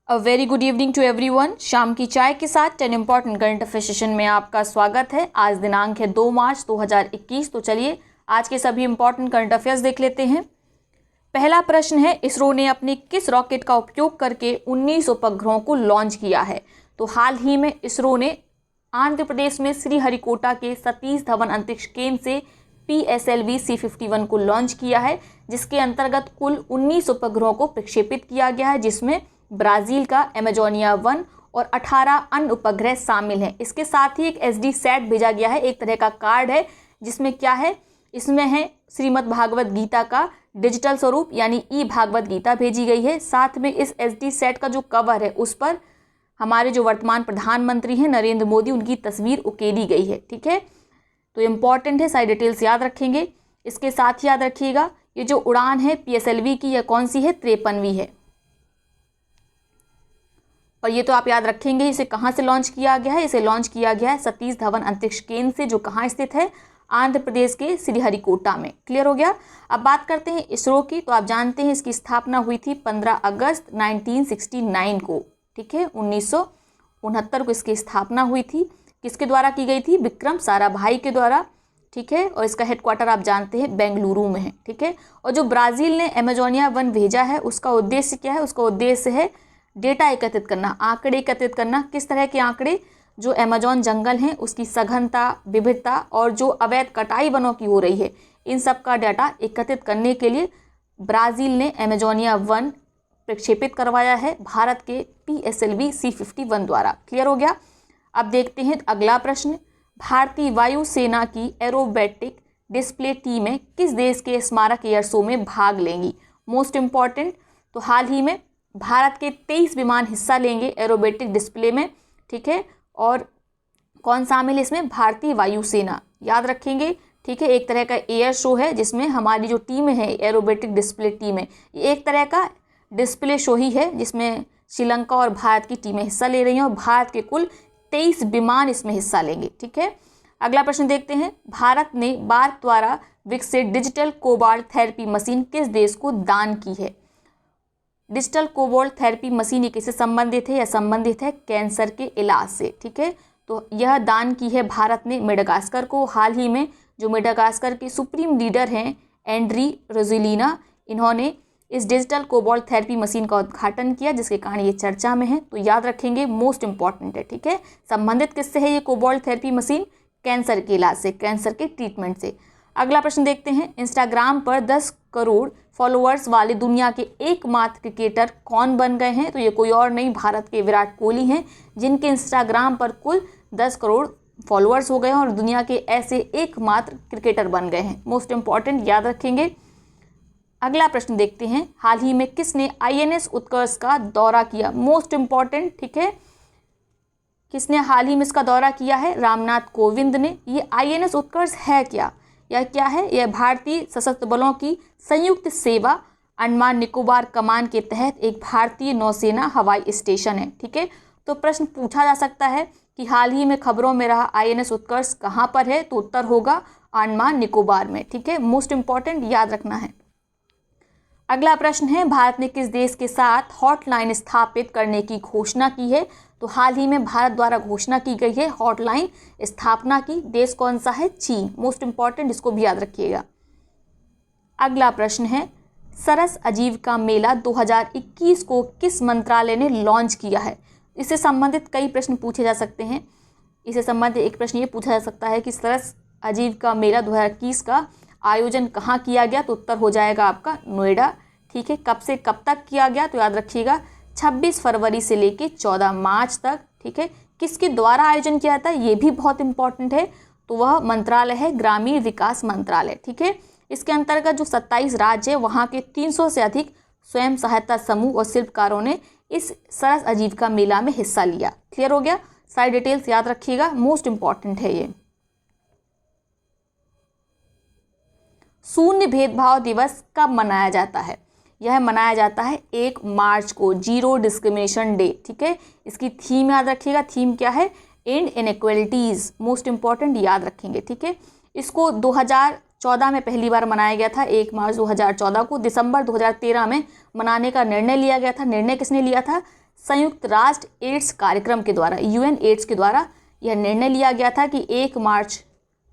A very good evening to everyone. शाम की चाय के साथ 10 इंपॉर्टेंट करंट अफेयर सेशन में आपका स्वागत है। आज दिनांक है 2 मार्च 2021। तो चलिए आज के सभी इंपॉर्टेंट करंट अफेयर्स देख लेते हैं। पहला प्रश्न है, इसरो ने अपने किस रॉकेट का उपयोग करके 19 उपग्रहों को लॉन्च किया है? तो हाल ही में इसरो ने आंध्र प्रदेश में श्रीहरिकोटा के सतीश धवन अंतरिक्ष केंद्र से PSLV C51 को लॉन्च किया है, जिसके अंतर्गत कुल 19 उपग्रहों को प्रक्षेपित किया गया है, जिसमें ब्राजील का एमेजोनिया 1 और 18 अन्य उपग्रह शामिल हैं। इसके साथ ही एक SD सेट भेजा गया है, एक तरह का कार्ड है, जिसमें क्या है, इसमें है श्रीमद् भागवत गीता का डिजिटल स्वरूप यानी ई भागवत गीता भेजी गई है। साथ में इस SD सेट का जो कवर है उस पर हमारे जो वर्तमान प्रधानमंत्री हैं नरेंद्र मोदी, उनकी तस्वीर उकेरी गई है। ठीक है, तो इम्पॉर्टेंट है, सारी डिटेल्स याद रखेंगे। इसके साथ ही याद रखिएगा ये जो उड़ान है PSLV की, यह कौन सी है? 53वीं है। और ये तो आप याद रखेंगे इसे कहाँ से लॉन्च किया गया है। इसे लॉन्च किया गया है सतीश धवन अंतरिक्ष केंद्र से, जो कहाँ स्थित है? आंध्र प्रदेश के श्रीहरिकोटा में। क्लियर हो गया। अब बात करते हैं इसरो की। तो आप जानते हैं इसकी स्थापना हुई थी 15 अगस्त 1969 को। ठीक है, 1969 को इसकी स्थापना हुई थी। किसके द्वारा की गई थी? विक्रम साराभाई के द्वारा। ठीक है, और इसका हेडक्वार्टर आप जानते हैं बेंगलुरु में है। ठीक है, और जो ब्राज़ील ने एमेजोनिया 1 भेजा है उसका उद्देश्य क्या है? उसका उद्देश्य है डेटा एकत्रित करना, आंकड़े एकत्रित करना। किस तरह के आंकड़े? जो अमेजोन जंगल हैं उसकी सघनता, विविधता और जो अवैध कटाई वनों की हो रही है, इन सब का डाटा एकत्रित करने के लिए ब्राज़ील ने एमेजोनिया 1 प्रक्षेपित करवाया है भारत के PSLV C51 द्वारा। क्लियर हो गया। अब देखते हैं अगला प्रश्न। भारतीय वायुसेना की एरोबेटिक डिस्प्ले टीमें किस देश के स्मारक एयर शो में भाग लेंगी? मोस्ट इम्पॉर्टेंट, तो हाल ही में भारत के 23 विमान हिस्सा लेंगे एरोबेटिक डिस्प्ले में। ठीक है, और कौन शामिल है इसमें? भारतीय वायुसेना। याद रखेंगे। ठीक है, एक तरह का एयर शो है जिसमें हमारी जो टीम है एरोबेटिक डिस्प्ले टीम है, ये एक तरह का डिस्प्ले शो ही है जिसमें श्रीलंका और भारत की टीमें हिस्सा ले रही हैं और भारत के कुल 23 विमान इसमें हिस्सा लेंगे। ठीक है, अगला प्रश्न देखते हैं। भारत ने बार्क द्वारा विकसित डिजिटल कोबाल्ट थेरेपी मशीन किस देश को दान की है? डिजिटल कोबाल्ट थेरेपी मशीन ये किससे संबंधित है? या संबंधित है कैंसर के इलाज से। ठीक है, तो यह दान की है भारत ने मेडागास्कर को। हाल ही में जो मेडागास्कर के सुप्रीम लीडर हैं एंड्री रोजेलिना, इन्होंने इस डिजिटल कोबाल्ट थेरेपी मशीन का उद्घाटन किया, जिसके कारण ये चर्चा में है। तो याद रखेंगे, मोस्ट इंपॉर्टेंट है। ठीक है, संबंधित किससे है ये कोबाल्ट थेरेपी मशीन? कैंसर के इलाज से, कैंसर के ट्रीटमेंट से। अगला प्रश्न देखते हैं। इंस्टाग्राम पर 10 करोड़ फॉलोअर्स वाले दुनिया के एकमात्र क्रिकेटर कौन बन गए हैं? तो ये कोई और नहीं, भारत के विराट कोहली हैं, जिनके इंस्टाग्राम पर कुल 10 करोड़ फॉलोअर्स हो गए हैं और दुनिया के ऐसे एकमात्र क्रिकेटर बन गए हैं। मोस्ट इंपॉर्टेंट, याद रखेंगे। अगला प्रश्न देखते हैं। हाल ही में किसने INS उत्कर्ष का दौरा किया? Most important. ठीक है, किसने हाल ही में इसका दौरा किया है? रामनाथ कोविंद ने। ये INS उत्कर्ष है क्या? यह क्या है? यह भारतीय सशस्त्र बलों की संयुक्त सेवा अंडमान निकोबार कमान के तहत एक भारतीय नौसेना हवाई स्टेशन है। ठीक है, तो प्रश्न पूछा जा सकता है कि हाल ही में खबरों में रहा INS उत्कर्ष कहाँ पर है? तो उत्तर होगा अंडमान निकोबार में। ठीक है, मोस्ट इंपॉर्टेंट, याद रखना है। अगला प्रश्न है, भारत ने किस देश के साथ हॉटलाइन स्थापित करने की घोषणा की है? तो हाल ही में भारत द्वारा घोषणा की गई है हॉटलाइन स्थापना की। देश कौन सा है? चीन। मोस्ट इंपॉर्टेंट, इसको भी याद रखिएगा। अगला प्रश्न है, सरस आजीविका मेला 2021 को किस मंत्रालय ने लॉन्च किया है? इससे संबंधित कई प्रश्न पूछे जा सकते हैं। इससे संबंधित एक प्रश्न ये पूछा जा सकता है कि सरस आजीविका मेला 2021 का आयोजन कहाँ किया गया? तो उत्तर हो जाएगा आपका नोएडा। ठीक है, कब से कब तक किया गया? तो याद रखिएगा 26 फरवरी से लेके 14 मार्च तक। ठीक है, किसके द्वारा आयोजन किया था? ये भी बहुत इंपॉर्टेंट है। तो वह मंत्रालय है ग्रामीण विकास मंत्रालय। ठीक है, इसके अंतर्गत जो 27 राज्य है वहाँ के 300 से अधिक स्वयं सहायता समूह और शिल्पकारों ने इस सरस आजीविका मेला में हिस्सा लिया। क्लियर हो गया। सारी डिटेल्स याद रखिएगा, मोस्ट इंपॉर्टेंट है ये। शून्य भेदभाव दिवस कब मनाया जाता है? यह मनाया जाता है 1 मार्च को, जीरो डिस्क्रिमिनेशन डे। ठीक है, इसकी थीम याद रखिएगा। थीम क्या है? And inequalities. मोस्ट इंपॉर्टेंट, याद रखेंगे। ठीक है, इसको 2014 में पहली बार मनाया गया था, 1 मार्च 2014 को। दिसंबर 2013 में मनाने का निर्णय लिया गया था। निर्णय किसने लिया था? संयुक्त राष्ट्र एड्स कार्यक्रम के द्वारा, UN एड्स के द्वारा यह निर्णय लिया गया था कि 1 मार्च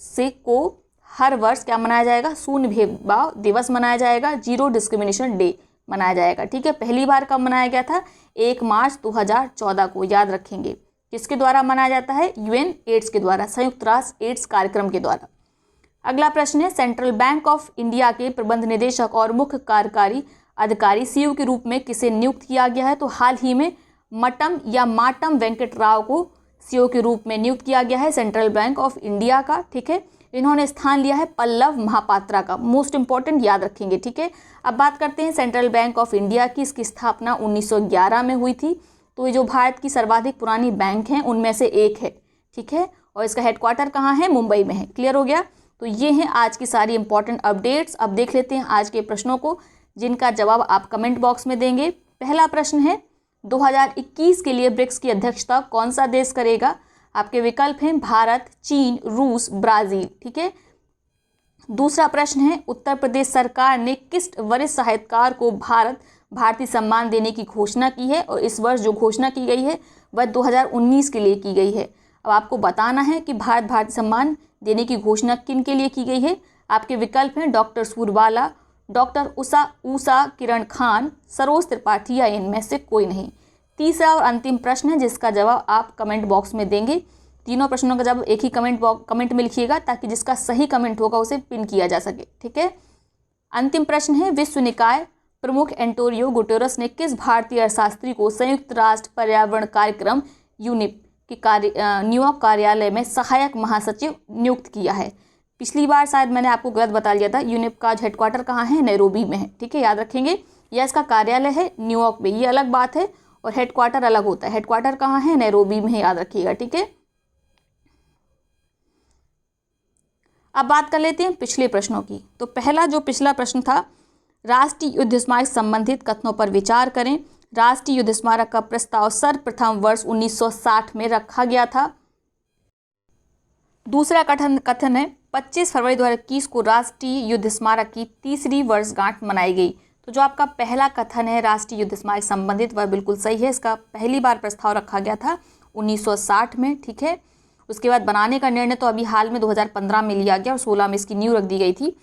से को हर वर्ष क्या मनाया जाएगा, शून्य भेदभाव दिवस मनाया जाएगा, जीरो डिस्क्रिमिनेशन डे मनाया जाएगा। ठीक है, पहली बार कब मनाया गया था, 1 मार्च 2014 को, याद रखेंगे। किसके द्वारा मनाया जाता है, UN एड्स के द्वारा, संयुक्त राष्ट्र एड्स कार्यक्रम के द्वारा। अगला प्रश्न है, सेंट्रल बैंक ऑफ इंडिया के प्रबंध निदेशक और मुख्य कार्यकारी अधिकारी CEO के रूप में किसे नियुक्त किया गया है। तो हाल ही में मटम या माटम वेंकट राव को CEO के रूप में नियुक्त किया गया है सेंट्रल बैंक ऑफ इंडिया का। ठीक है, इन्होंने स्थान लिया है पल्लव महापात्रा का, मोस्ट इंपॉर्टेंट, याद रखेंगे। ठीक है, अब बात करते हैं सेंट्रल बैंक ऑफ इंडिया की। इसकी स्थापना 1911 में हुई थी। तो ये जो भारत की सर्वाधिक पुरानी बैंक हैं उनमें से एक है। ठीक है, और इसका हेडक्वार्टर कहाँ है, मुंबई में है। क्लियर हो गया। तो ये हैं आज की सारी इंपॉर्टेंट अपडेट्स। अब देख लेते हैं आज के प्रश्नों को, जिनका जवाब आप कमेंट बॉक्स में देंगे। पहला प्रश्न है, 2021 के लिए ब्रिक्स की अध्यक्षता कौन सा देश करेगा। आपके विकल्प हैं भारत, चीन, रूस, ब्राज़ील। ठीक है। दूसरा प्रश्न है, उत्तर प्रदेश सरकार ने किस वरिष्ठ साहित्यकार को भारतीय सम्मान देने की घोषणा की है, और इस वर्ष जो घोषणा की गई है वह 2019 के लिए की गई है। अब आपको बताना है कि भारतीय सम्मान देने की घोषणा किन के लिए की गई है। आपके विकल्प हैं डॉक्टर सूरबाला, डॉक्टर उषा किरण खान, सरोज त्रिपाठी, या इनमें से कोई नहीं। तीसरा और अंतिम प्रश्न है, जिसका जवाब आप कमेंट बॉक्स में देंगे। तीनों प्रश्नों का जवाब एक ही कमेंट में लिखिएगा, ताकि जिसका सही कमेंट होगा उसे पिन किया जा सके। ठीक है। अंतिम प्रश्न है, विश्व निकाय प्रमुख एंटोनियो गुटेरस ने किस भारतीय अर्थशास्त्री को संयुक्त राष्ट्र पर्यावरण कार्यक्रम यूनिप के न्यूयॉर्क कार्यालय में सहायक महासचिव नियुक्त किया है। पिछली बार शायद मैंने आपको गलत बता दिया था। यूनिप का हेडक्वार्टर कहाँ है, नैरोबी में है। ठीक है, याद रखेंगे। या इसका कार्यालय है न्यूयॉर्क में, ये अलग बात है, और हेडक्वार्टर अलग होता है। हेडक्वार्टर कहाँ है, नैरोबी में है, याद रखिएगा। ठीक है। अब बात कर लेते हैं पिछले प्रश्नों की। तो पहला जो पिछला प्रश्न था, राष्ट्रीय युद्ध स्मारक संबंधित कथनों पर विचार करें। राष्ट्रीय युद्ध स्मारक का प्रस्ताव सर्वप्रथम वर्ष 1960 में रखा गया था। दूसरा कथन है, 25 फरवरी 2021 को राष्ट्रीय युद्ध स्मारक की 3री वर्षगांठ मनाई गई। तो जो आपका पहला कथन है राष्ट्रीय युद्ध स्मारक संबंधित, वह बिल्कुल सही है। इसका पहली बार प्रस्ताव रखा गया था 1960 में। ठीक है। उसके बाद बनाने का निर्णय तो अभी हाल में 2015 में लिया गया, और 16 में इसकी नींव रख दी गई थी।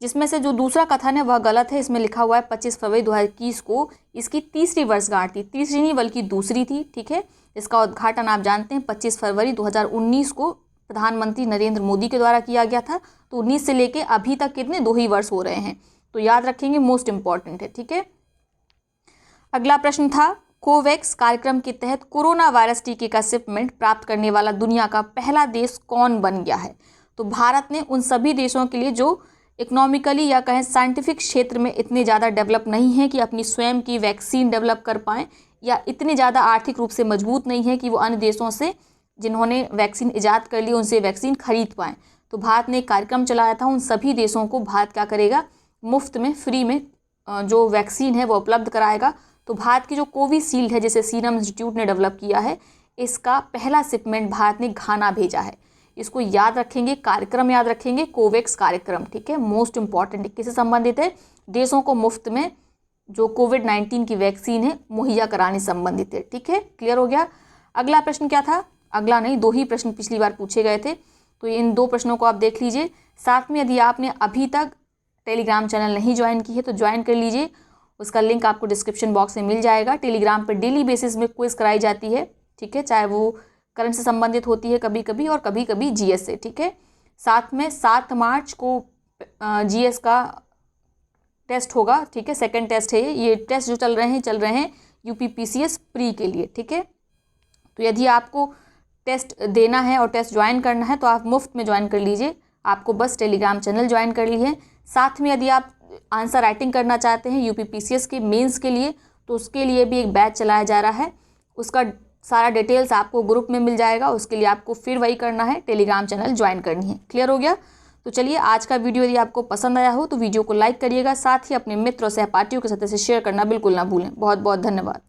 जिसमें से जो दूसरा कथन है वह गलत है। इसमें लिखा हुआ है 25 फरवरी 2021 को इसकी 3री वर्षगांठ थी। तीसरी नहीं बल्कि दूसरी थी। ठीक है। इसका उद्घाटन आप जानते हैं 25 फरवरी 2019 को प्रधानमंत्री नरेंद्र मोदी के द्वारा किया गया था। तो 19 से लेके अभी तक कितने 2 ही वर्ष हो रहे हैं। तो याद रखेंगे, मोस्ट इंपॉर्टेंट है। ठीक है। अगला प्रश्न था, कोवैक्स कार्यक्रम के तहत कोरोना वायरस टीके का शिपमेंट प्राप्त करने वाला दुनिया का पहला देश कौन बन गया है। तो भारत ने उन सभी देशों के लिए जो इकोनॉमिकली या कहें साइंटिफिक क्षेत्र में इतने ज़्यादा डेवलप नहीं है कि अपनी स्वयं की वैक्सीन डेवलप कर पाएँ, या इतने ज़्यादा आर्थिक रूप से मजबूत नहीं है कि वो अन्य देशों से जिन्होंने वैक्सीन ईजाद कर ली उनसे वैक्सीन खरीद पाएँ। तो भारत ने एक कार्यक्रम चलाया था, उन सभी देशों को भारत क्या करेगा, मुफ्त में, फ्री में जो वैक्सीन है वो उपलब्ध कराएगा। तो भारत की जो कोविशील्ड है, जिसे सीरम इंस्टीट्यूट ने डेवलप किया है, इसका पहला शिपमेंट भारत ने घाना भेजा है। इसको याद रखेंगे, कार्यक्रम याद रखेंगे, कोवैक्स कार्यक्रम। ठीक है, मोस्ट इंपॉर्टेंट है। किससे संबंधित है, देशों को मुफ्त में जो कोविड-19 की वैक्सीन है मुहैया कराने संबंधित है। ठीक है, क्लियर हो गया। अगला प्रश्न क्या था, अगला नहीं 2 ही प्रश्न पिछली बार पूछे गए थे। तो इन 2 प्रश्नों को आप देख लीजिए। साथ में यदि आपने अभी तक टेलीग्राम चैनल नहीं ज्वाइन की है तो ज्वाइन कर लीजिए, उसका लिंक आपको डिस्क्रिप्शन बॉक्स में मिल जाएगा। टेलीग्राम पर डेली बेसिस में क्विज कराई जाती है। ठीक है, चाहे वो करंट से संबंधित होती है कभी कभी, और कभी कभी जीएस से। ठीक है। साथ में 7 मार्च को जीएस का टेस्ट होगा। ठीक है, सेकंड टेस्ट है ये टेस्ट जो चल रहे हैं यूपीपीसीएस प्री के लिए। ठीक है। तो यदि आपको टेस्ट देना है और टेस्ट ज्वाइन करना है तो आप मुफ्त में ज्वाइन कर लीजिए। आपको बस टेलीग्राम चैनल ज्वाइन कर लीजिए। साथ में यदि आप आंसर राइटिंग करना चाहते हैं यूपीपीसीएस के मेंस के लिए, तो उसके लिए भी एक बैच चलाया जा रहा है। उसका सारा डिटेल्स आपको ग्रुप में मिल जाएगा। उसके लिए आपको फिर वही करना है, टेलीग्राम चैनल ज्वाइन करनी है। क्लियर हो गया। तो चलिए, आज का वीडियो यदि आपको पसंद आया हो तो वीडियो को लाइक करिएगा। साथ ही अपने मित्र और सहपाठियों के साथ इसे शेयर करना बिल्कुल ना भूलें। बहुत बहुत धन्यवाद।